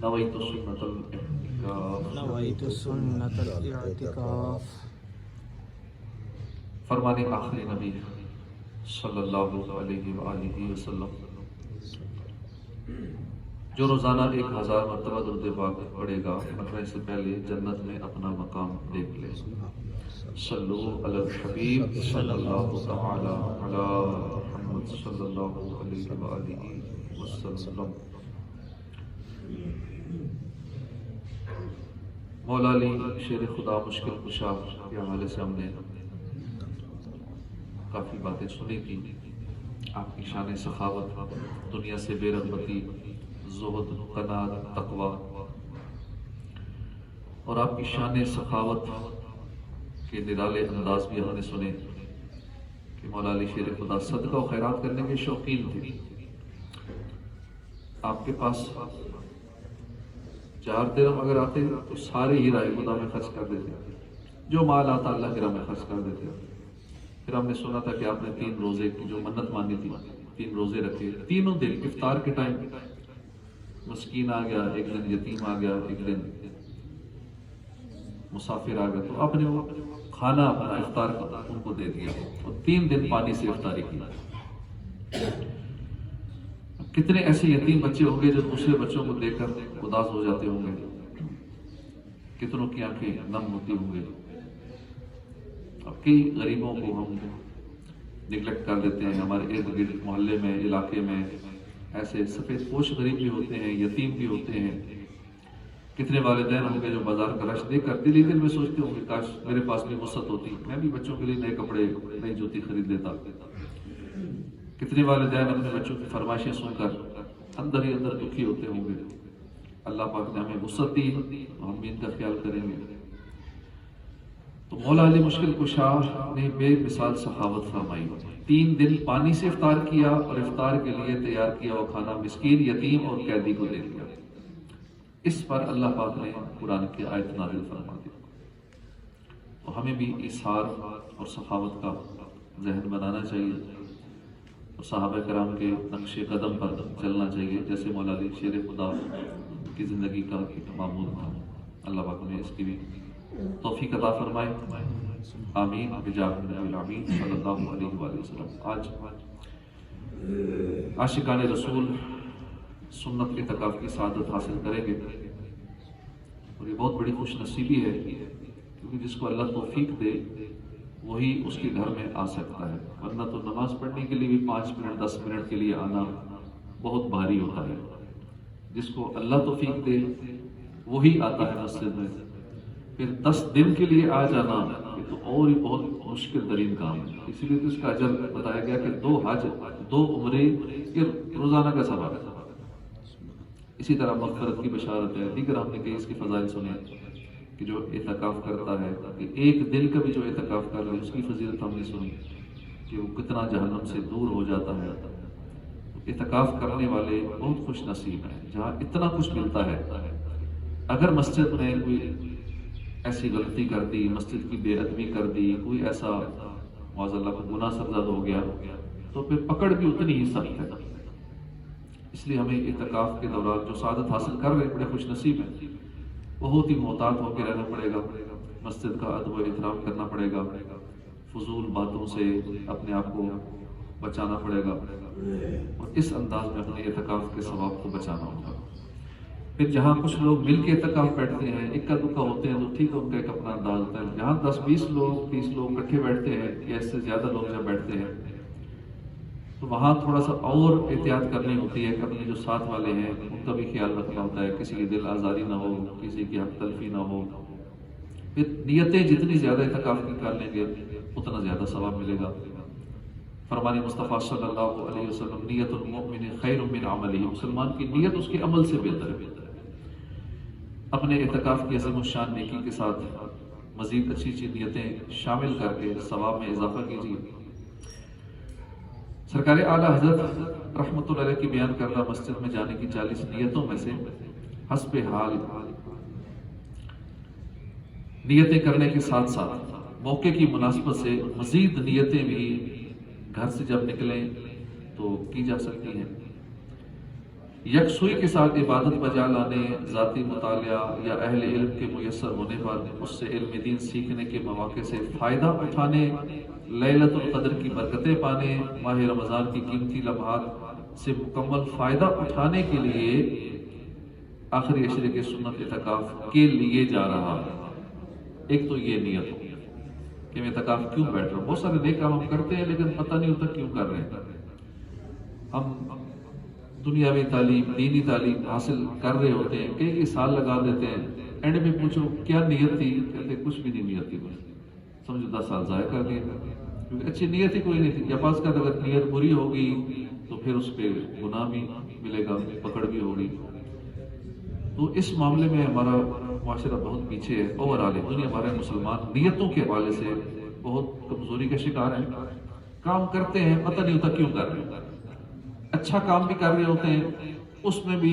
نویت سنت الاعتکاف نویت سنت الاعتکاف فرمانے آخری نبی صلی اللہ علیہ وآلہ وسلم جو روزانہ 1000 مرتبہ درود پاک پڑھے گا مرنے سے پہلے جنت میں اپنا مقام دیکھ لے. صلو علی الحبیب صلی اللہ تعالی علی محمد صلی اللہ علیہ وآلہ وسلم. مولا علی شیر خدا مشکل کشا کے حوالے سے ہم نے کافی باتیں سنی کی. آپ کی شان سخاوت، دنیا سے بے رغبتی، زہد، قناعت، تقوی، اور آپ کی شان سخاوت کے نرالے انداز بھی ہم نے سنے کہ مولا علی شیر خدا صدقہ و خیرات کرنے کے شوقین تھے. آپ کے پاس 4 درہم اگر آتے تو سارے ہی راہ خدا میں خرچ کر دیتے. جو مال آتا اللہ کے راہ میں خرچ کر دیتے. پھر ہم نے سنا تھا کہ آپ نے 3 روزے کی جو منت مانی تھی 3 روزے رکھے. تینوں دن افطار کے ٹائم مسکین آ گیا، ایک دن یتیم آ گیا، ایک دن مسافر آ گیا، تو آپ نے وہ کھانا اپنا افطار کا ان کو دے دیا اور 3 دن پانی سے افطاری کی. کتنے ایسے یتیم بچے ہوں گے جو دوسرے بچوں کو دیکھ کر اداس ہو جاتے ہوں گے، کتنوں کی آنکھیں نم ہوتی ہوں گی. اب کئی غریبوں کو ہم نگلیکٹ کر دیتے ہیں. ہمارے ارد گرد محلے میں، علاقے میں ایسے سفید پوش غریب بھی ہوتے ہیں، یتیم بھی ہوتے ہیں. کتنے والدین ہوں گے جو بازار کا رش دیکھ کر دل میں سوچتے ہوں گے کاش میرے پاس بھی وسعت ہوتی، میں بھی بچوں کے لیے نئے کپڑے، نئی جوتی خرید لیتا. کتنے والدین اپنے بچوں کی فرمائشیں سن کر اندر ہی اندر دکھی ہوتے ہوں گے. اللہ پاک نے ہمیں وسعت دی، ہم بھی ان کا خیال کریں گے. تو مولا علی مشکل کشا نے بے مثال سخاوت فرمائی. 3 دن پانی سے افطار کیا اور افطار کے لیے تیار کیا وہ کھانا مسکین، یتیم اور قیدی کو دے دیا. اس پر اللہ پاک نے قرآن کی آیت نازل فرما دی. تو ہمیں بھی ایثار اور سخاوت کا ذہن بنانا چاہیے اور صحابہ کرام کے نقش قدم پر چلنا چاہیے جیسے مولا علی شیر خدا کی زندگی کا ایک معمول تھا. اللہ پاک نے اس کی بھی توفیق عطا فرمائے. آمین بجاہ النبی الامین صلی اللہ علیہ وآلہ وسلم. آج عاشقان رسول سنت اعتکاف کی سعادت حاصل کریں گے اور یہ بہت بڑی خوش نصیبی ہے کیونکہ جس کو اللہ توفیق دے وہی اس کے گھر میں آ سکتا ہے. ورنہ تو نماز پڑھنے کے لیے بھی 5 منٹ 10 منٹ کے لیے آنا بہت بھاری ہوتا ہے. جس کو اللہ توفیق دے وہی آتا ہے مسجد میں. پھر 10 دن کے لیے آ جانا یہ تو اور ہی بہت مشکل ترین کام ہے. اسی لیے تو اس کا اجر بتایا گیا کہ 2 حج 2 عمرے یہ روزانہ کا ثواب ہے. اسی طرح مغفرت کی بشارت ہے. دیگر ہم نے کئی اس کی فضائل سنے کہ جو اعتکاف کرتا ہے کہ 1 دن کا بھی جو اعتکاف کر لے اس کی فضیلت ہم نے سنی کہ وہ کتنا جہنم سے دور ہو جاتا ہے. اعتکاف کرنے والے بہت خوش نصیب ہیں جہاں اتنا کچھ ملتا ہے. اگر مسجد میں کوئی ایسی غلطی کر دی، مسجد کی بے ادبی کر دی، کوئی ایسا معاذ اللہ کو گناہ سرزد ہو گیا تو پھر پکڑ بھی اتنی ہی سخت ہے. اس لیے ہمیں اعتکاف کے دوران جو سعادت حاصل کر رہے بڑے خوش نصیب ہیں. بہت ہی محتاط ہو کے رہنا پڑے گا، مسجد کا ادب و احترام کرنا پڑے گا، فضول باتوں سے اپنے آپ کو بچانا پڑے گا اور اس انداز میں اپنے اعتکاف کے ثواب کو بچانا ہوگا. پھر جہاں کچھ لوگ مل کے اعتکاف بیٹھتے ہیں، اکا دکا ہوتے ہیں تو ٹھیک ہے ان کا ایک اپنا انداز ہوتا ہے. جہاں 10-20 لوگ 30 لوگ اکٹھے بیٹھتے ہیں یا اس سے زیادہ لوگ جب بیٹھتے ہیں تو وہاں تھوڑا سا اور احتیاط کرنی ہوتی ہے کہ اپنے جو ساتھ والے ہیں ان کا بھی خیال رکھنا ہوتا ہے، کسی کی دل آزاری نہ ہو، کسی کی حق تلفی نہ ہو. پھر نیتیں جتنی زیادہ اعتکاف کی کر لیں گے اتنا زیادہ ثواب ملے گا. فرمان مصطفیٰ صلی اللہ علیہ وسلم نیت المؤمن خیر من عملہ، مسلمان کی نیت اس کے عمل سے بہتر ہے. اپنے اعتکاف کی عظیم الشان نیکی کے ساتھ مزید اچھی نیتیں شامل کر کے ثواب میں اضافہ کیجیے. سرکار اعلیٰ حضرت رحمۃ اللہ علیہ کی بیان کردہ مسجد میں جانے کی 40 نیتوں میں سے حسب حال نیتیں کرنے کے ساتھ ساتھ موقع کی مناسبت سے مزید نیتیں بھی گھر سے جب نکلیں تو کی جا سکتی ہیں. یکسوئی کے ساتھ عبادت بجا لانے، ذاتی مطالعہ یا اہل علم کے میسر ہونے پر اس سے علم دین سیکھنے کے مواقع سے فائدہ اٹھانے، لیلۃ القدر کی برکتیں پانے، ماہ رمضان کی قیمتی لمحات سے مکمل فائدہ اٹھانے کے لیے آخری عشرے کے سنت اعتکاف کے لیے جا رہا ہے۔ ایک تو یہ نیت ہو کہ میں اعتکاف کیوں بیٹھ رہا ہوں۔ بہت سارے نیک کام ہم کرتے ہیں لیکن پتہ نہیں ہوتا کیوں کر رہے ہیں۔ ہم دنیاوی تعلیم، دینی تعلیم حاصل کر رہے ہوتے ہیں، کئی سال لگا دیتے ہیں، اینڈ میں پوچھو کیا نیت تھی، کہتے کچھ بھی نہیں نیت تھی، بس سمجھو 10 سال ضائع کر دیے، کیونکہ اچھی نیت ہی کوئی نہیں تھی۔ یا بعض کا اگر نیت بری ہوگی تو پھر اس پہ گناہ بھی ملے گا، پکڑ بھی ہوگی۔ تو اس معاملے میں ہمارا معاشرہ بہت پیچھے ہے، اوورآل دنیا ہمارے مسلمان نیتوں کے حوالے سے بہت کمزوری کا شکار ہیں۔ کام کرتے ہیں، پتہ نہیں ہوتا کیوں کر رہے ہیں، اچھا کام بھی کر رہے ہوتے ہیں، اس میں بھی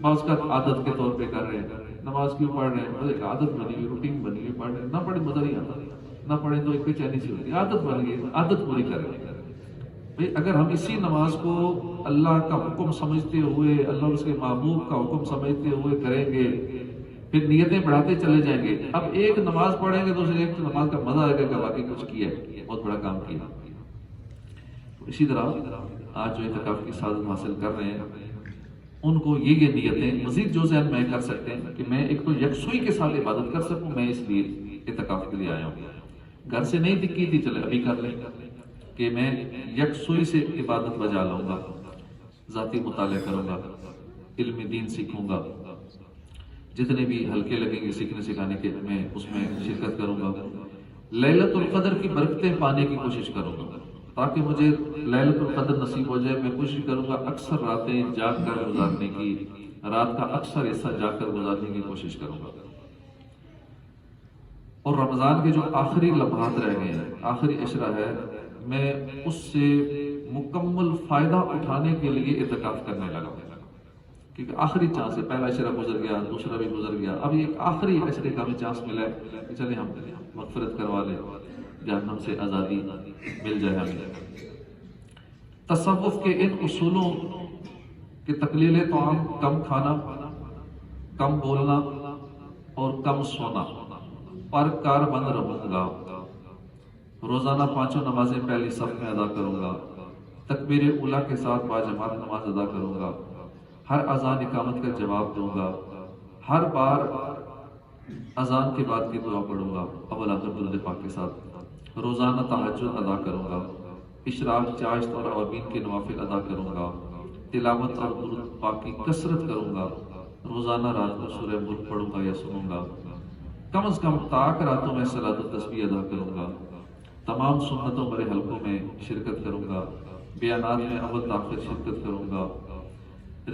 بعض کا عادت کے طور پہ کر رہے ہیں۔ نماز کیوں پڑھ رہے ہیں؟ بس ایک عادت بنی ہوئی، روٹین بنی ہوئی، پڑھ رہے ہیں، نہ پڑھے مزہ نہیں آتا، نہ پڑھے تو ایک بے چینی سی ہوتی ہے، عادت بن گئی، عادت پوری کر رہے ہیں۔ بھئی اگر ہم اسی نماز کو اللہ کا حکم سمجھتے ہوئے، اللہ اور اس کے محبوب کا حکم سمجھتے ہوئے کریں گے، پھر نیتیں بڑھاتے چلے جائیں گے۔ اب ایک نماز پڑھیں گے تو اسے ایک نماز کا مزہ آئے گا کہ واقعی کچھ کیا ہے، بہت بڑا کام کیا۔ اسی طرح آج جو اعتکاف کی سعادت حاصل کر رہے ہیں ان کو یہ نیتیں مزید جو ذہن میں کر سکتے ہیں کہ میں ایک تو یکسوئی کے ساتھ عبادت کر سکوں، میں اس لیے اعتکاف کے لیے آیا ہوں۔ گھر سے نہیں دکھی تھی، چلے ابھی کر لیں کہ میں یکسوئی سے عبادت بجا لاؤں گا، ذاتی مطالعہ کروں گا، علم دین سیکھوں گا، جتنے بھی حلقے لگیں گے سیکھنے سکھانے کے میں اس میں شرکت کروں گا، لیلۃ القدر کی برکتیں پانے کی کوشش کروں گا تاکہ مجھے لیلۃ القدر نصیب ہو جائے۔ میں کوشش کروں گا اکثر راتیں جاگ کر گزارنے کی، رات کا اکثر حصہ جاگ کر گزارنے کی کوشش کروں گا۔ اور رمضان کے جو آخری لمحات رہ گئے ہیں، آخری عشرہ ہے، میں اس سے مکمل فائدہ اٹھانے کے لیے اعتکاف کرنے لگا ہوں، کیونکہ آخری چانس ہے۔ پہلا عشرہ گزر گیا، دوسرا بھی گزر گیا، اب ایک آخری عشرے کا ہمیں چانس ملا ہے کہ چلے ہم مغفرت کروا لیں، جہنم سے آزادی مل جائے ہمیں۔ تصوف کے ان اصولوں کہ تقلیل طعام، کم کھانا، کم بولنا اور کم سونا پر کاربند رہوں گا، روزانہ 5 نمازیں پہلی صف میں ادا کروں گا، تکبیر اولیٰ کے ساتھ باجماعت نماز ادا کروں گا، ہر اذان اقامت کا جواب دوں گا، ہر بار اذان کے بعد کی دعا پڑھوں گا اول آخر درود پاک کے ساتھ، روزانہ تہجد ادا کروں گا، اشراق، چاشت اور عوامین کے نوافل ادا کروں گا، تلاوت اور درود پاک کی کثرت کروں گا، روزانہ رات کو سورہ ملک پڑھوں گا یا سنوں گا، کم از کم طاق راتوں میں صلاۃ التسبیح ادا کروں گا، تمام سنتوں بڑے حلقوں میں شرکت کروں گا، بیانات میں اول تاخیر شرکت کروں گا،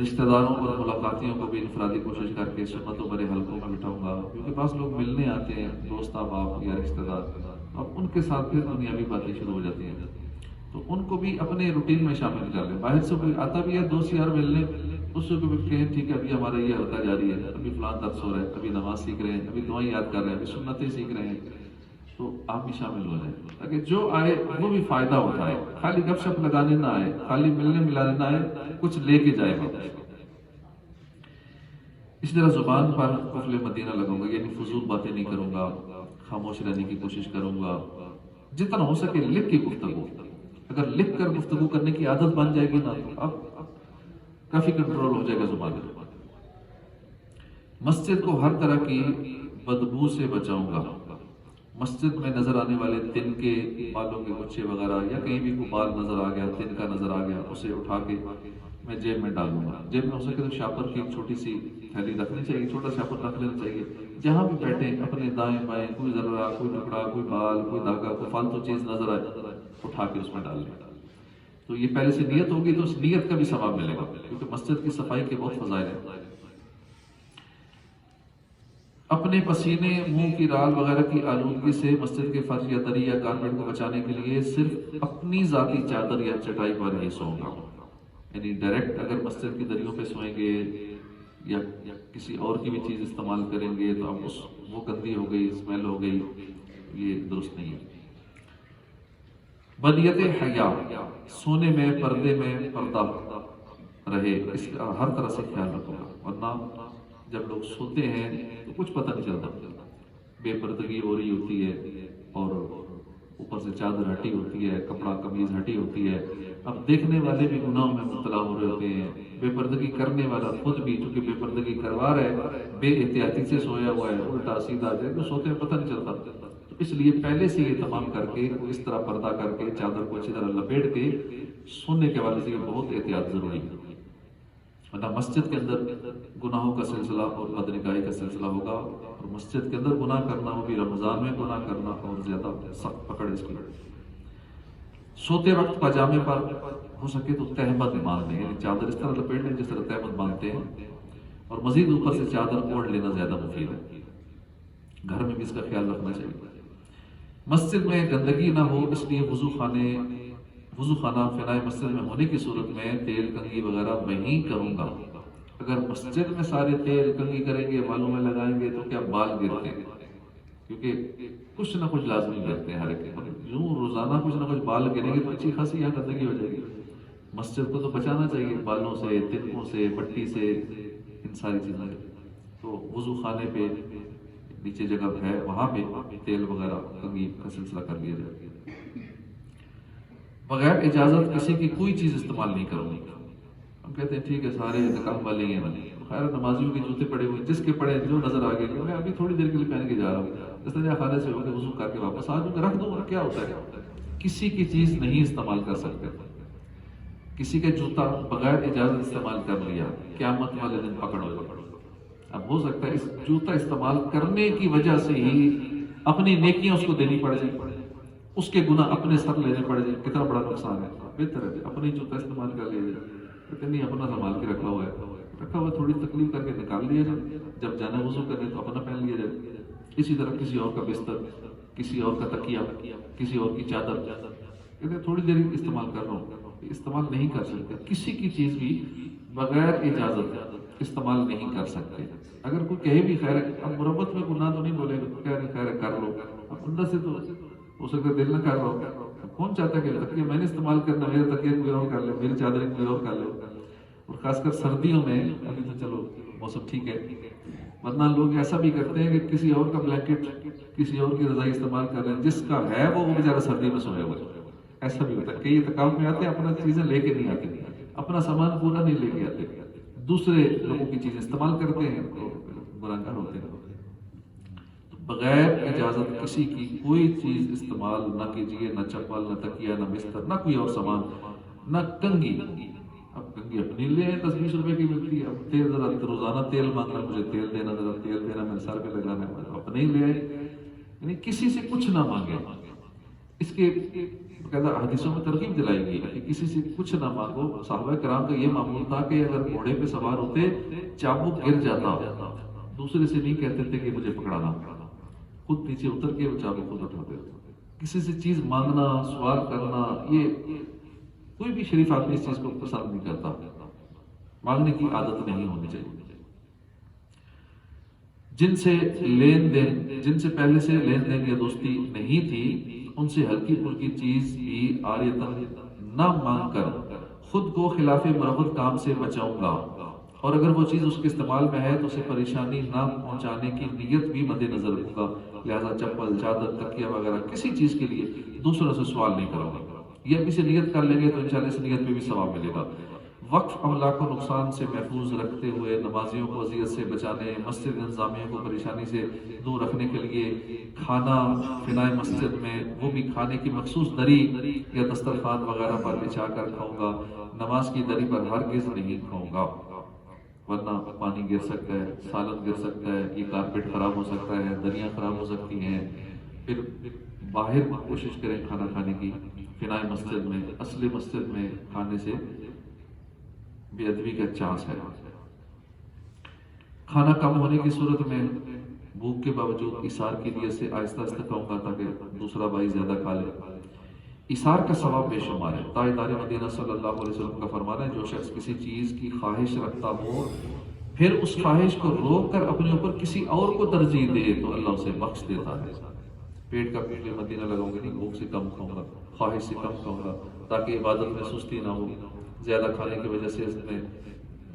رشتہ داروں اور ملاقاتیوں کو بھی انفرادی کوشش کر کے سنتوں بڑے حلقوں میں بٹھاؤں گا، کیونکہ بعض لوگ ملنے آتے ہیں، دوست احباب یا رشتہ دار، اب ان کے ساتھ پھر دنیاوی باتیں شروع ہو جاتی ہیں، تو ان کو بھی اپنے روٹین میں شامل کر لیں۔ باہر سے کوئی آتا بھی ہے دوست یار ملنے، اس کو بھی کہیں ٹھیک ہے ابھی ہمارا یہ حلقہ جاری ہے، ابھی فلاں درس ہو رہا ہے، ابھی نماز سیکھ رہے ہیں، ابھی دعائیں یاد کر رہے ہیں، ابھی سنتیں سیکھ رہے ہیں، تو آپ بھی شامل ہو جائیں تاکہ جو آئے وہ بھی فائدہ اٹھائے، خالی گپ شپ لگانے نہ آئے، خالی ملنے ملانے نہ آئے، کچھ لے کے جائے گا۔ اس طرح زبان پر قفل مدینہ لگاؤں گا، یعنی فضول باتیں نہیں کروں گا، خاموش رہنے کی کوشش کروں گا، جتنا ہو سکے لکھ کے گفتگو، اگر لکھ کر گفتگو کرنے کی عادت بن جائے گی نا تو اب کافی کنٹرول ہو جائے گا زبان میں۔ مسجد کو ہر طرح کی بدبو سے بچاؤں گا، مسجد میں نظر آنے والے تن کے، بالوں کے گچھے وغیرہ، یا کہیں بھی کوئی بال نظر آ گیا، تن کا نظر آ گیا، اسے اٹھا کے میں جیب میں ڈالوں گا۔ جیب میں ہو سکے تو شاپر کی ایک چھوٹی سی تھیلی رکھنی چاہیے، چھوٹا شاپر رکھ لینا چاہیے، جہاں بھی بیٹھے اپنے دائیں بائیں کوئی ذرہ، کوئی ٹکڑا، کوئی بال، کوئی دھاگا، کوئی فالتو چیز نظر آئے اٹھا کے اس میں ڈال لیں۔ تو یہ پہلے سے نیت ہوگی تو اس نیت کا بھی ثواب ملے گا، کیونکہ مسجد کی صفائی کے بہت فضائل ہیں۔ اپنے پسینے، منہ کی رال وغیرہ کی آلودگی سے مسجد کے فرش یا دری یا کارپیٹ کو بچانے کے لیے صرف اپنی ذاتی چادر یا چٹائی پر ہی سوؤں گا، یعنی ڈائریکٹ اگر مسجد کی دریوں پہ سوئیں گے یا کسی اور کی بھی چیز استعمال کریں گے تو اب وہ گندی ہو گئی، اسمیل ہو گئی، یہ درست نہیں ہے۔ بدیت حیا، سونے میں پردے میں پردہ، رہے، اس کا ہر طرح سے خیال رکھو گا، ورنہ جب لوگ سوتے ہیں تو کچھ پتہ نہیں چلتا، بے پردگی ہو رہی ہوتی ہے اور اوپر سے چادر ہٹی ہوتی ہے، کپڑا قمیض ہٹی ہوتی ہے، اب دیکھنے والے بھی گناہوں میں مبتلا ہو رہے ہوتے ہیں، بے پردگی کرنے والا خود بھی چونکہ بے پردگی کروا رہا ہے، بے احتیاطی سے سویا ہوا ہے، الٹا سیدھا جائے تو سوتے میں پتہ نہیں چلتا، تو اس لیے پہلے سے یہ تمام کر کے اس طرح پردہ کر کے چادر کو اچھی طرح لپیٹ کے سونے کے حوالے سے یہ بہت احتیاط ضروری ہے، ورنہ مسجد کے اندر گناہوں کا سلسلہ اور بدنگاہی کا سلسلہ ہوگا، اور مسجد کے اندر گناہ کرنا، وہ بھی رمضان میں گناہ کرنا اور زیادہ سخت پکڑ اس کی۔ سوتے وقت پاجامے پر ہو سکے تو تہمت باندھ لیں، یعنی چادر اس طرح لپیٹ لیں جس طرح تہمت باندھتے ہیں، اور مزید اوپر سے چادر اوڑھ لینا زیادہ مفید ہے، گھر میں بھی اس کا خیال رکھنا چاہیے۔ مسجد میں گندگی نہ ہو، اس لیے وضو خانہ فنائے مسجد میں ہونے کی صورت میں تیل کنگھی وغیرہ میں ہی کروں گا۔ اگر مسجد میں سارے تیل کنگھی کریں گے، بالوں میں لگائیں گے تو کیا بال گرتے ہیں، کیونکہ کچھ نہ کچھ لازمی کرتے ہیں ہر ایک، یوں روزانہ کچھ نہ کچھ بال گریں گے تو اچھی خاصی یہاں گندگی ہو جائے گی۔ مسجد کو تو بچانا چاہیے بالوں سے، تنکوں سے، مٹی سے، ان ساری چیزوں سے، تو وضو خانے پہ نیچے جگہ ہے وہاں پہ تیل وغیرہ کنگھی کا سلسلہ کر لیا جائے۔ بغیر اجازت کسی کی کوئی چیز استعمال نہیں کروں گی۔ ہم کہتے ہیں ٹھیک ہے سارے احتکام والے ہی ہیں، خیر نمازیوں کے جوتے پڑے ہوئے، جس کے پڑے جو نظر آ گئے، میں ابھی تھوڑی دیر کے لیے پہن کے جا رہا ہوں، اس طرح خانے سے ہو کے وضو کر کے واپس آ جاؤں گا، رکھ دوں گا، کیا ہوتا ہے؟ کسی کی چیز نہیں استعمال کر سکتے۔ کسی کا جوتا بغیر اجازت استعمال کر لیا، قیامت والے دن پکڑ ہو جائے۔ اب ہو سکتا ہے اس جوتا استعمال کرنے کی وجہ سے ہی اپنی نیکیاں اس کو دینی پڑ جائیں، اس کے گناہ اپنے سر لینے پڑ جائیں، کتنا بڑا نقصان ہے۔ بہتر ہے اپنی جوتا استعمال کر لیا جائے، کہتے نہیں اپنا سنبھال کے رکھا ہوا ہے، تھوڑی تکلیف کر کے نکال لیا جائے، جب جانا وضو کرنے تو اپنا پہن لیا جائے۔ اسی طرح کسی اور کا بستر، کسی اور کا تکیہ، کسی اور کی چادر، کہتے تھوڑی دیر استعمال کر رہا ہوں، استعمال نہیں کر سکتے، کسی کی چیز بھی بغیر اجازت استعمال نہیں کر سکتے۔ اگر کوئی کہے بھی خیر اب مربت میں گناہ تو نہیں بولے گا، کہہ رہے خیر کر لو، اب اندر سے تو ہو سکتا ہے دل نہ کر رہا ہو، کون چاہتا ہے کہ تکیہ میں نے استعمال کرنا، میرے تکیہ کوئی اور کر لے، میری چادر کوئی اور کر لے، اور خاص کر سردیوں میں ابھی تو چلو موسم ٹھیک ہے، ورنہ لوگ ایسا بھی کرتے ہیں کہ کسی اور کا بلینکٹ، کسی اور کی رضائی استعمال کر رہے ہیں، جس کا ہے وہ بیچارہ سردی میں سویا ہوا ہے۔ ایسا بھی ہوتا ہے، کئی اعتکاف میں آتے ہیں اپنا چیزیں لے کے نہیں آتے، اپنا سامان پورا نہیں لے کے آتے، دوسرے لوگوں کی چیزیں استعمال کرتے ہیں تو گنہگار ہوتے ہیں۔ تو بغیر اجازت کسی کی کوئی چیز استعمال نہ کیجیے، نہ چپل، نہ تکیہ، نہ بستر، نہ کوئی اور سامان، نہ کنگھی۔ اب کنگھی اپنی لے 10-20 روپے کی ملتی ہے، اب تیل ذرا روزانہ تیل مانگنا، مجھے تیل دینا، ذرا تیل دینا، میرے سر پہ لگانا ہے، اپنے ہی لے آئے، یعنی کسی سے کچھ نہ مانگے۔ اس کے باقاعدہ حدیثوں میں ترغیب دلائی گئی ہے کہ کسی سے کچھ نہ مانگو۔ صحابہ کرام کا یہ معمول تھا کہ اگر گھوڑے پہ سوار ہوتے چابک گر جاتا، دوسرے سے نہیں کہتے تھے کہ مجھے پکڑانا، خود نیچے اتر کے وہ چابک خود اٹھاتے تھے۔ کسی سے چیز مانگنا، سوال کرنا، یہ کوئی بھی شریف آدمی اس چیز کو پسند نہیں کرتا، مانگنے کی عادت نہیں ہونی چاہیے۔ جن سے پہلے سے لین دین یا دوستی نہیں تھی، ان سے ہلکی پھلکی چیز بھی عاریتاً نہ مانگ کر خود کو خلاف مرغوب کام سے بچاؤں گا، اور اگر وہ چیز اس کے استعمال میں ہے تو اسے پریشانی نہ پہنچانے کی نیت بھی مد نظر رکھوں گا، لہذا چپل، چادر، تکیہ وغیرہ کسی چیز کے لیے دوسروں سے سوال نہیں کروں گا۔ یہ ابھی سے نیت کر لیں گے تو انشاءاللہ اس نیت پہ بھی ثواب ملے گا۔ وقف املاک کو نقصان سے محفوظ رکھتے ہوئے نمازیوں کو اذیت سے بچانے، مسجد انتظامیہ کو پریشانی سے دور رکھنے کے لیے کھانا فنائے مسجد میں، وہ بھی کھانے کی مخصوص دری یا دسترخوان وغیرہ پر بچھا کر کھاؤں گا، نماز کی دری پر ہرگز نہیں کھاؤں گا، ورنہ پانی گر سکتا ہے، سالن گر سکتا ہے، یہ کارپیٹ خراب ہو سکتا ہے، دریاں خراب ہو سکتی ہیں۔ پھر باہر کوشش کریں کھانا کھانے کی، فنائے مسجد میں، اصل مسجد میں کھانے سے بے ادبی کا چانس ہے۔ کھانا کم ہونے کی صورت میں بھوک کے باوجود ایثار کی نیت سے آہستہ آہستہ کھاؤں گا تاکہ دوسرا بھائی زیادہ کھا لے۔ ایثار کا ثواب بے شمار ہے۔ تاجدار مدینہ صلی اللہ علیہ وسلم کا فرمانا ہے، جو شخص کسی چیز کی خواہش رکھتا ہو پھر اس خواہش کو روک کر اپنے اوپر کسی اور کو ترجیح دے تو اللہ اسے بخش دیتا ہے۔ پیٹ کا پیٹ مدینہ لگاؤں گا نہیں، بھوک سے کم کھاؤں گا، خواہش سے کم کھاؤں گا تاکہ عبادت میں سستی نہ ہو، زیادہ کھانے کی وجہ سے اس میں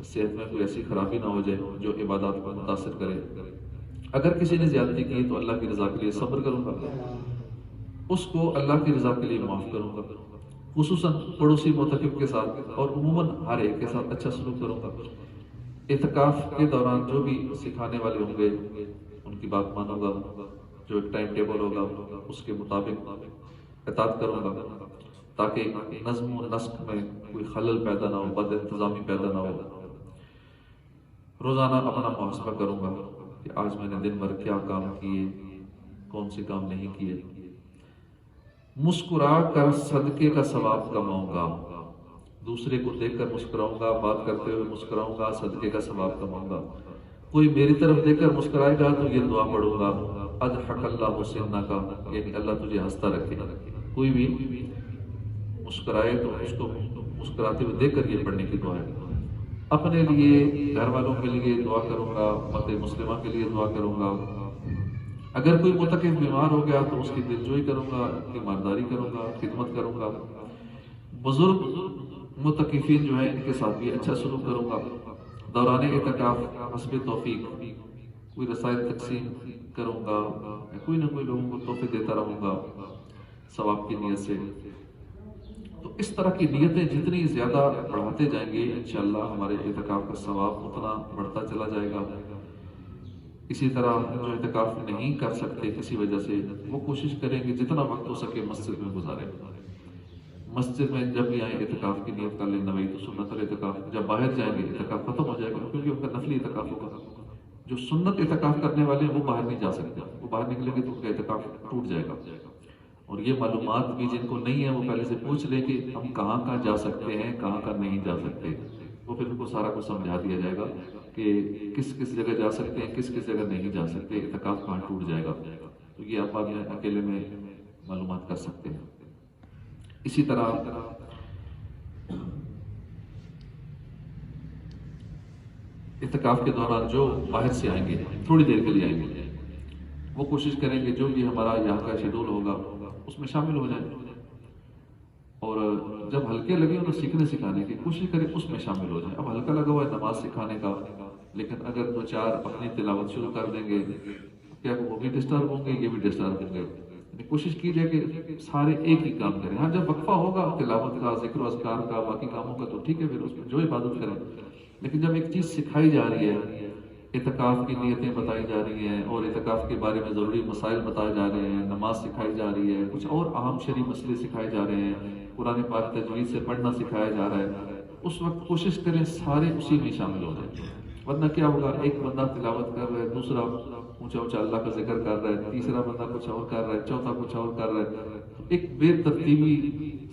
صحت میں کوئی ایسی خرابی نہ ہو جائے جو عبادات کو متاثر کرے۔ اگر کسی نے زیادتی کی تو اللہ کی رضا کے لیے صبر کروں گا، اس کو اللہ کی رضا کے لیے معاف کروں گا، خصوصاً پڑوسی معتکف کے ساتھ اور عموماً ہر ایک کے ساتھ اچھا سلوک کروں گا۔ اعتکاف کے دوران جو بھی سکھانے والے ہوں گے ان کی بات مانوں گا، جو ایک ٹائم ٹیبل ہوگا اس کے مطابق اطاعت کروں گا تاکہ نظم و نسق میں کوئی خلل پیدا نہ ہو، بد انتظامی پیدا نہ ہو۔ روزانہ اپنا محاسبہ کروں گا کہ آج میں نے دن بھر کیا کام کیے، کون سے کام نہیں کیے۔ مسکرا کر صدقے کا ثواب کماؤں گا، دوسرے کو دیکھ کر مسکراؤں گا، بات کرتے ہوئے مسکراؤں گا، صدقے کا ثواب کماؤں گا۔ کوئی میری طرف دیکھ کر مسکرائے گا تو یہ دعا پڑھوں گا، اضحک اللہ سنہ کا، یعنی اللہ تجھے ہنستا رکھے۔ کوئی بھی مسکرائے تو اس کو مسکراتے ہوئے دیکھ کر یہ پڑھنے کی دعا ہے۔ اپنے لیے، گھر والوں کے لیے دعا کروں گا، امت مسلمہ کے لیے دعا کروں گا۔ اگر کوئی متکف بیمار ہو گیا تو اس کی دلجوئی کروں گا، تیمارداری کروں گا، خدمت کروں گا۔ بزرگ متکفین جو ہیں ان کے ساتھ بھی اچھا سلوک کروں گا۔ دوران اعتکاف حسب توفیق کوئی رسائل تقسیم کروں گا، کوئی نہ کوئی لوگوں کو تحفے دیتا رہوں گا ثواب کی نیت سے۔ تو اس طرح کی نیتیں جتنی زیادہ بڑھاتے جائیں گے انشاءاللہ ہمارے اعتکاف کا ثواب اتنا بڑھتا چلا جائے گا۔ اسی طرح جو اعتکاف نہیں کر سکتے کسی وجہ سے، وہ کوشش کریں گے جتنا وقت ہو سکے مسجد میں گزاریں۔ مسجد میں جب بھی آئیں اعتکاف کی نیت کر لیں، نویت سنت الاعتکاف۔ جب باہر جائیں گے اعتکاف ختم ہو جائے گا کیونکہ ان کا نفلی اعتکاف ہوگا۔ جو سنت اعتکاف کرنے والے ہیں وہ باہر نہیں جا سکتے، وہ باہر نکلیں گے تو ان کا اعتکاف ٹوٹ جائے گا۔ اور یہ معلومات بھی جن کو نہیں ہے وہ پہلے سے پوچھ لیں کہ ہم کہاں کہاں جا سکتے ہیں، کہاں کہاں نہیں جا سکتے۔ وہ پھر ان کو سارا کچھ سمجھا دیا جائے گا کہ کس کس جگہ جا سکتے ہیں، کس کس جگہ نہیں جا سکتے، اعتکاف کہاں ٹوٹ جائے گا۔ تو یہ آپ اکیلے میں معلومات کر سکتے ہیں۔ اسی طرح اعتکاف کے دوران جو باہر سے آئیں گے، تھوڑی دیر کے لیے آئیں گے، وہ کوشش کریں کہ جو بھی ہمارا یہاں کا شیڈول ہوگا اس میں شامل ہو جائیں، اور جب ہلکے لگے تو سیکھنے سکھانے کی کوشش کریں اس میں شامل ہو جائیں۔ اب ہلکا لگا ہوا ہے نماز سکھانے کا، لیکن اگر دو چار اپنی تلاوت شروع کر دیں گے کیا وہ بھی ڈسٹرب ہوں گے، یہ بھی ڈسٹرب ہوں گے۔ کوشش کی جائے کہ سارے ایک ہی کام کریں۔ ہاں جب وقفہ ہوگا تلاوت کا، ذکر و اذکار کا، باقی کاموں کا تو ٹھیک ہے، پھر اس میں جو عبادت کریں، لیکن جب ایک چیز سکھائی جا رہی ہے، اعتکاف کی نیتیں بتائی جا رہی ہیں اور اعتکاف کے بارے میں ضروری مسائل بتائے جا رہے ہیں، نماز سکھائی جا رہی ہے، کچھ اور اہم شرعی مسئلے سکھائے جا رہے ہیں، قرآن پاک تجوید سے پڑھنا سکھایا جا رہا ہے، اس وقت کوشش کریں سارے اسی میں شامل ہو جائیں۔ ورنہ کیا ہوگا، ایک بندہ تلاوت کر رہا ہے، دوسرا اونچا اونچا اللہ کا ذکر کر رہا ہے، تیسرا بندہ کچھ اور کر رہا ہے، چوتھا کچھ اور کر رہا ہے، ایک بے ترتیبی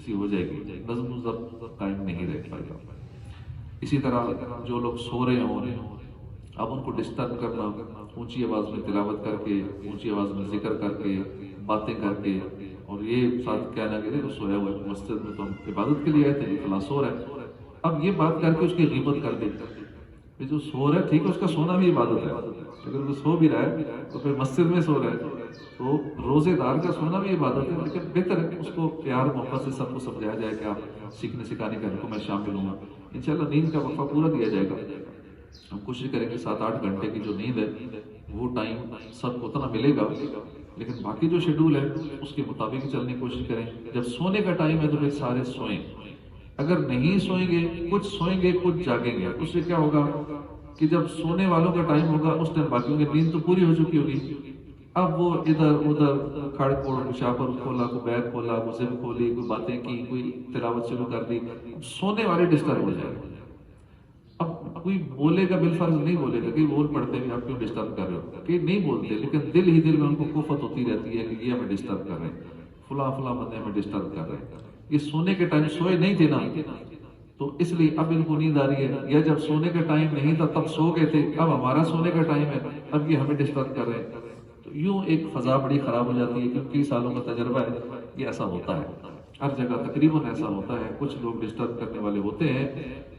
سی ہو جائے گی، نظم و ضبط قائم نہیں رہ پائے گا۔ اسی طرح جو لوگ سو رہے ہوں اب ان کو ڈسٹرب کرنا، اونچی آواز میں تلاوت کر کے، اونچی آواز میں ذکر کر کے، باتیں کر کے، اور یہ ساتھ کہنا کہ وہ سویا ہوا ہے مسجد میں، تو ہم عبادت کے لیے آئے تھے، فلاں سو رہا ہے، اب یہ بات کر کے اس کی غیبت کر دیں۔ جو سو رہا ہے ٹھیک ہے، اس کا سونا بھی عبادت ہے، اگر وہ سو بھی رہا ہے تو پھر مسجد میں سو رہا ہے تو روزے دار کا سونا بھی عبادت ہے، لیکن بہتر ہے کہ اس کو پیار محبت سے سب کو سمجھایا جائے کہ آپ سیکھنے سکھانے کا حکم میں شامل ہوں گا۔ انشاءاللہ نیند کا وقفہ پورا دیا جائے گا، ہم کوشش کریں کہ 7-8 گھنٹے کی جو نیند ہے وہ ٹائم سب کو اتنا ملے گا، لیکن باقی جو شیڈول ہے اس کے مطابق چلنے کی کوشش کریں۔ جب سونے کا ٹائم ہے تو پھر سارے سوئیں، اگر نہیں سوئیں گے، کچھ سوئیں گے کچھ جاگیں گے، اس سے کیا ہوگا کہ جب سونے والوں کا ٹائم ہوگا اس ٹائم باقیوں کی نیند تو پوری ہو چکی ہوگی، اب وہ ادھر ادھر کھڑ پھوڑ، شاپر کھولا، کوئی بیگ کھولا، کوئی زب کھولی، کوئی باتیں کی، کوئی تلاوت شروع کر دی، سونے والے ڈسٹرب ہو جائے گا۔ اب کوئی بولے گا بالفرض نہیں بولے گا کہ بول پڑتے ہیں آپ کیوں ڈسٹرب کر رہے ہو، کہ نہیں بولتے، لیکن دل ہی دل میں ان کو کوفت ہوتی رہتی ہے کہ یہ ہمیں ڈسٹرب کر رہے ہیں، فلاں فلاں بندے ہمیں ڈسٹرب کر رہے ہیں۔ یہ سونے کے ٹائم سوئے نہیں تھے نا، تو اس لیے اب ان کو نیند آ رہی ہے، یا جب سونے کا ٹائم نہیں تھا تب سو گئے تھے، اب ہمارا سونے کا ٹائم ہے، اب یہ ہمیں ڈسٹرب کر رہے ہیں، تو یوں ایک فضا بڑی خراب ہو جاتی ہے۔ کیونکہ کئی سالوں کا تجربہ ہے، یہ ایسا ہوتا ہے، ہر جگہ تقریباً ایسا ہوتا ہے، کچھ لوگ ڈسٹرب کرنے والے ہوتے ہیں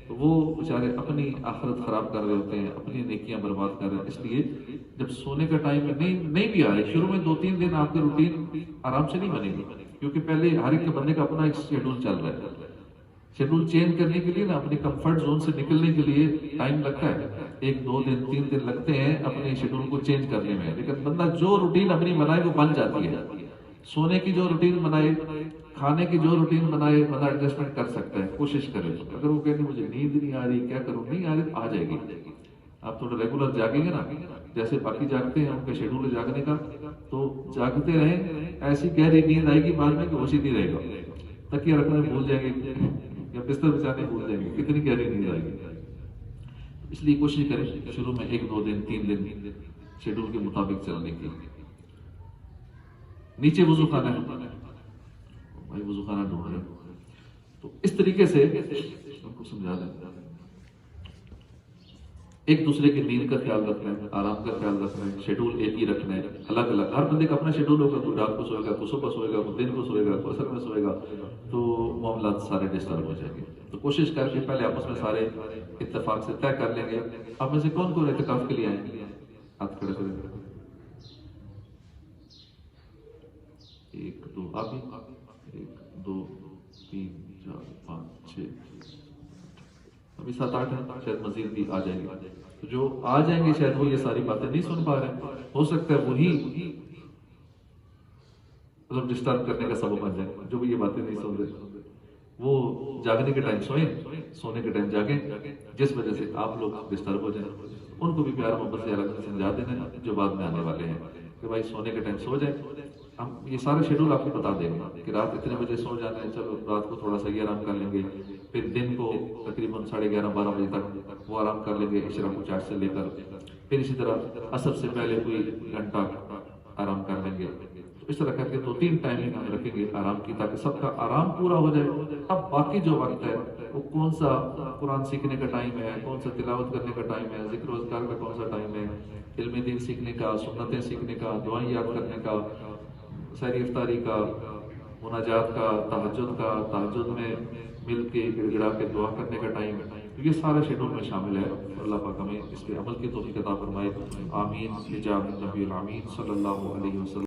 تو وہ بیچارے اپنی آخرت خراب کر رہے ہوتے ہیں، اپنی نیکیاں برباد کر رہے ہیں۔ اس لیے جب سونے کا ٹائم نہیں بھی آ رہے، شروع میں 2-3 دن آپ کی روٹین آرام سے نہیں بنے گی، کیونکہ پہلے ہر ایک بندے کا اپنا ایک شیڈول چل رہا ہے، شیڈول چینج کرنے کے لیے نا اپنے کمفرٹ زون سے نکلنے کے لیے ٹائم لگتا ہے، 1 2 دن 3 دن لگتے ہیں اپنے شیڈول کو چینج کرنے میں، لیکن بندہ جو روٹین اپنی بنائے وہ بن جاتی ہے۔ سونے کی جو روٹین بنائے، کھانے کی جو روٹین بنائے، بندہ ایڈجسٹمنٹ کر سکتا ہے، کوشش کرے۔ اگر وہ کہتے مجھے نیند نہیں آ رہی، کیا کروں، نہیں آ رہی، آ جائے گی۔ آپ تھوڑا ریگولر جاگیں گے نا، جیسے باقی جاگتے ہیں ان کا شیڈول ہے جاگنے کا، تو جاگتے رہیں، ایسی گہری نیند آئے گی بعد میں کہ ہوش ہی نہیں رہے گا، تکیہ رکھنا بھول جائیں گے یا بستر بچانے بھول جائیں گے، کتنی گہری نیند آئے گی۔ اس لیے کوشش کریں شروع میں 1 2 دن 3 دن شیڈول کے مطابق چلنے کی۔ نیچے وضو خانہ ہے، بھائی وضو خانہ ڈھونڈ رہے ہیں، تو اس طریقے سے ان کو سمجھا دیں، ایک دوسرے کی نیند کا خیال رکھنا ہے، آرام کا خیال رکھنا ہے، شیڈول ایک ہی رکھنا ہے، الگ الگ، ہر بندے کا اپنا شیڈول ہوگا، کوئی رات کو سوئے گا، کوئی صبح سوئے گا، کوئی دن کو سوئے گا، کوئی اثر میں سوئے گا، تو معاملات سارے ڈسٹرب ہو جائیں گے۔ تو کوشش کر کے پہلے آپس میں سارے اتفاق سے طے کر لیں گے۔ آپ میں سے کون کون اعتکاف کے لیے آئیں گے؟ ہاتھ کھڑے کریں۔ 1 2 آپ بھی، 1 2 3 4 5 6 ابھی 7 8 ہیں، شاید مزید بھی آ جائیں گے۔ تو جو آ جائیں گے شاید وہ یہ ساری باتیں نہیں سن پا رہے ہیں، ہو سکتا ہے وہی مطلب ڈسٹرب کرنے کا سبب بن جائے، جو بھی یہ باتیں نہیں سن رہے وہ جاگنے کے ٹائم سوئیں، سونے کے ٹائم جاگیں، جس وجہ سے آپ لوگ ڈسٹرب ہو جائیں۔ ان کو بھی پیار محبت سے الگ سے سمجھا دینا جو بعد میں آنے والے ہیں کہ بھائی سونے کے ٹائم سو جائیں۔ ہم یہ سارا شیڈول آپ کو بتا دیں گے کہ رات اتنے بجے سو جانا ہے، چلو رات کو تھوڑا سا یہ آرام کر لیں گے، پھر دن کو تقریباً 11:30 12 بجے تک وہ آرام کر لیں گے، عشاء کو 4 سے لے کر، پھر اسی طرح عصر سے پہلے کوئی گھنٹہ آرام کر لیں گے۔ اس طرح کر کے 2 3 ٹائمنگ ہم رکھیں گے آرام کی، تاکہ سب کا آرام پورا ہو جائے۔ اب باقی جو وقت ہے وہ کون سا قرآن سیکھنے کا ٹائم ہے، کون سا تلاوت کرنے کا ٹائم ہے، ذکر و اذکار کا کون سا ٹائم ہے، علم دین سیکھنے کا، سنتیں سیکھنے کا، دعائیں یاد کرنے کا، سحری افطاری کا، مناجات کا، تہجد میں مل کے گڑ گڑا کے دعا کرنے کا ٹائم ہے، تو یہ سارا شیڈول میں شامل ہے۔ اللہ پاک ہمیں اس کے عمل کی توفیق عطا فرمائے، آمین بجاہ النبی الامین صلی اللہ علیہ وسلم۔